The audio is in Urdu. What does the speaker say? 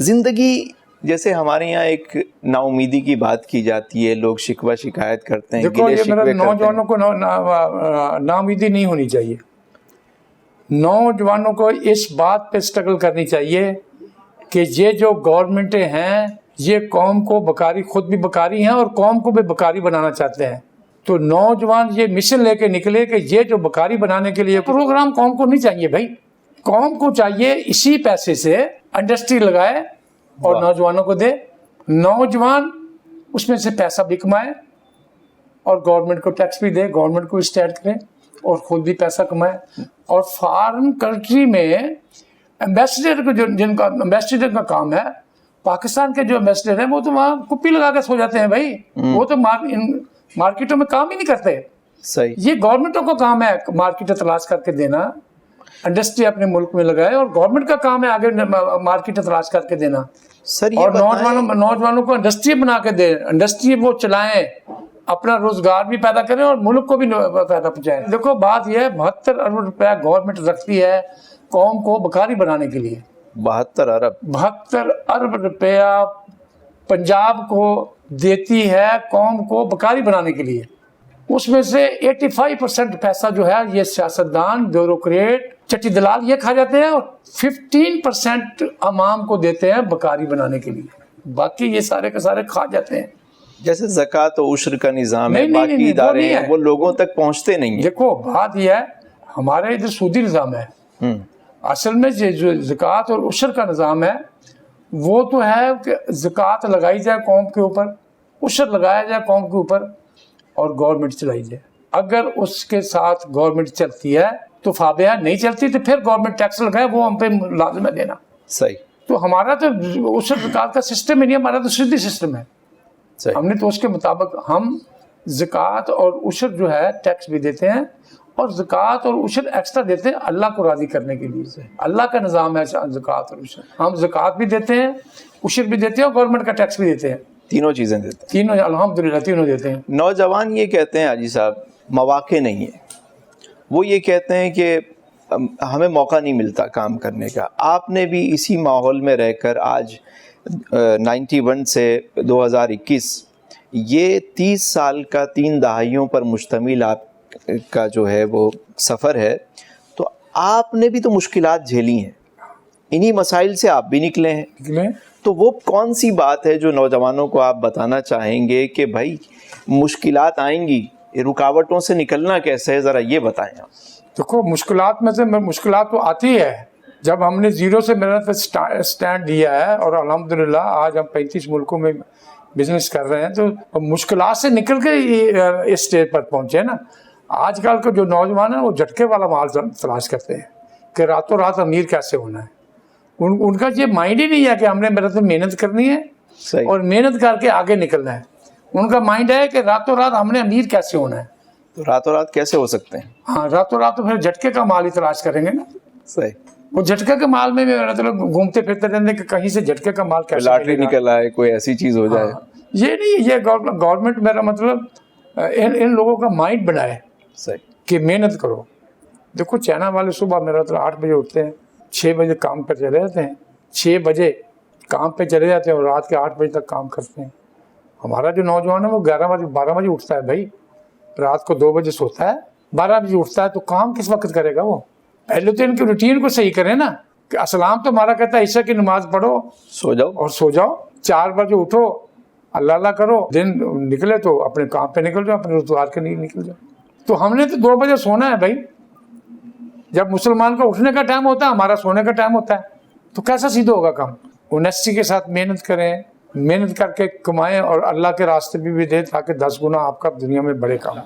زندگی جیسے ہمارے یہاں ایک نا امیدی کی بات کی جاتی ہے، لوگ شکوہ شکایت کرتے ہیں، دیکھو یہ میرا نوجوانوں کو نا امیدی نہیں ہونی چاہیے. نوجوانوں کو اس بات پہ اسٹرگل کرنی چاہیے کہ یہ جو گورنمنٹیں ہیں یہ قوم کو بکاری، خود بھی بکاری ہیں اور قوم کو بھی بکاری بنانا چاہتے ہیں. تو نوجوان یہ مشن لے کے نکلے کہ یہ جو بکاری بنانے کے لیے پروگرام قوم کو نہیں چاہیے بھائی. قوم کو چاہیے اسی پیسے سے انڈسٹری لگائے اور نوجوانوں کو دے، نوجوان اس میں سے پیسہ بھی کمائے اور گورنمنٹ کو ٹیکس بھی دے، گورنمنٹ کو اسٹیٹ کرے اور خود بھی پیسہ کمائے. اور فارن کنٹری میں ایمبیسڈر کو جن کا ایمبیسڈر کا کام ہے، پاکستان کے جو ایمبیسڈر ہیں وہ تو وہاں کپی لگا کے سو جاتے ہیں بھائی. وہ تو مارکیٹوں میں کام ہی نہیں کرتے. صحیح. یہ گورنمنٹوں کا کام ہے مارکیٹ تلاش کر کے دینا، انڈسٹری اپنے ملک میں لگائے، اور گورنمنٹ کا کام ہے آگے مارکیٹ تلاش کر کے دینا. اور نوجوانوں کو انڈسٹری بنا کے دیں، انڈسٹری وہ چلائیں، اپنا روزگار بھی پیدا کریں اور ملک کو بھی پیدا پہنچائیں. دیکھو بات یہ ہے 72 ارب روپیہ گورنمنٹ رکھتی ہے قوم کو بکاری بنانے کے لیے. 72 ارب روپیہ پنجاب کو دیتی ہے قوم کو بکاری بنانے کے لیے. اس میں سے 85% پیسہ جو ہے یہ سیاستدان، بیوروکریٹ، چٹی دلال یہ کھا جاتے ہیں، اور 15% عوام کو دیتے ہیں بکاری بنانے کے لیے. باقی یہ سارے کے سارے کھا جاتے ہیں. جیسے زکوٰۃ و عشر کا نظام ہے، باقی ادارے ہیں وہ لوگوں تک پہنچتے نہیں ہیں. دیکھو بات یہ ہے ہمارے ادھر سودی نظام ہے. اصل میں جو زکوٰۃ اور عشر کا نظام ہے وہ تو ہے کہ زکوٰۃ لگائی جائے قوم کے اوپر، عشر لگایا جائے قوم کے اوپر اور گورنمنٹ چلائی جائے. اگر اس کے ساتھ گورنمنٹ چلتی ہے تو فابیہ، نہیں چلتی تو پھر گورنمنٹ ٹیکس لگائے، وہ ہم پہ لازم ہے دینا. صحیح. تو ہمارا تو عشر زکوٰۃ کا سسٹم ہی نہیں، ہمارا تو سیدھی سسٹم ہے. ہم نے تو اس کے مطابق ہم زکوٰۃ اور عشر جو ہے ٹیکس بھی دیتے ہیں، اور زکوٰۃ اور عشر ایکسٹرا دیتے ہیں اللہ کو راضی کرنے کے لیے. اللہ کا نظام ہے زکوٰۃ اور عشر. ہم زکوٰۃ بھی دیتے ہیں، عشر بھی دیتے ہیں اور گورنمنٹ کا ٹیکس بھی دیتے ہیں. تینوں چیزیں دیتے ہیں. تینوں الحمدللہ تینوں دیتے ہیں. نوجوان یہ کہتے ہیں حاجی صاحب مواقع نہیں ہے، وہ یہ کہتے ہیں کہ ہمیں موقع نہیں ملتا کام کرنے کا. آپ نے بھی اسی ماحول میں رہ کر آج 91 سے 2021 یہ 30 سال کا 3 دہائیوں پر مشتمل آپ کا جو ہے وہ سفر ہے، تو آپ نے بھی تو مشکلات جھیلی ہیں، انہی مسائل سے آپ بھی نکلے ہیں. تو وہ کون سی بات ہے جو نوجوانوں کو آپ بتانا چاہیں گے کہ بھائی مشکلات آئیں گی، رکاوٹوں سے نکلنا کیسے ہے، ذرا یہ بتائیں آپ. دیکھو مشکلات میں سے مشکلات تو آتی ہے جب ہم نے زیرو سے محنت پہ سٹینڈ دیا ہے، اور الحمدللہ آج ہم 35 ملکوں میں بزنس کر رہے ہیں. تو مشکلات سے نکل کے اس اسٹیج پر پہنچے نا. آج کل کے جو نوجوان ہیں وہ جھٹکے والا مال تلاش کرتے ہیں کہ راتوں رات امیر کیسے ہونا ہے. ان کا یہ مائنڈ ہی نہیں ہے کہ ہم نے محنت کرنی ہے اور محنت کر کے آگے نکلنا ہے. ان کا مائنڈ ہے کہ راتوں رات ہم نے امیر کیسے ہونا ہے. تو راتوں رات کیسے ہو سکتے ہیں؟ ہاں راتوں رات تو پھر جھٹکے کا مال ہی تلاش کریں گے نا. صحیح. وہ جھٹکے کے مال میں مطلب گھومتے پھرتے رہتے کہ کہیں سے جھٹکے کا مال کیسے لاٹری نکل آئے، کوئی ایسی چیز ہو جائے. یہ نہیں، یہ گورنمنٹ میرا مطلب ان لوگوں کا مائنڈ بنائے کہ محنت کرو. دیکھو چائنا والے صبح میرا تو 8 بجے اٹھتے ہیں، 6 بجے کام پہ چلے جاتے ہیں، 6 بجے کام پہ چلے جاتے ہیں اور رات کے 8 بجے تک کام کرتے ہیں. ہمارا جو نوجوان ہے وہ 12 بجے اٹھتا ہے بھائی، رات کو 2 بجے سوتا ہے، 12 بجے اٹھتا ہے. تو کام کس وقت کرے گا وہ؟ پہلے تو ان کی روٹین کو صحیح کریں نا. کہ اسلام تو ہمارا کہتا ہے عشاء کی نماز پڑھو، سو جاؤ. 4 بجے اٹھو، اللہ اللہ کرو، دن نکلے تو اپنے کام پہ نکل جاؤ، اپنے روزگار کے لیے نکل جاؤ. تو ہم نے تو 2 بجے سونا ہے بھائی. جب مسلمان کا اٹھنے کا ٹائم ہوتا ہے، ہمارا سونے کا ٹائم ہوتا ہے. تو کیسا سیدھا ہوگا کام؟ اونیسٹی کے ساتھ محنت کریں، محنت کر کے کمائیں اور اللہ کے راستے بھی دیں تاکہ 10 گنا آپ کا دنیا میں بڑے کام.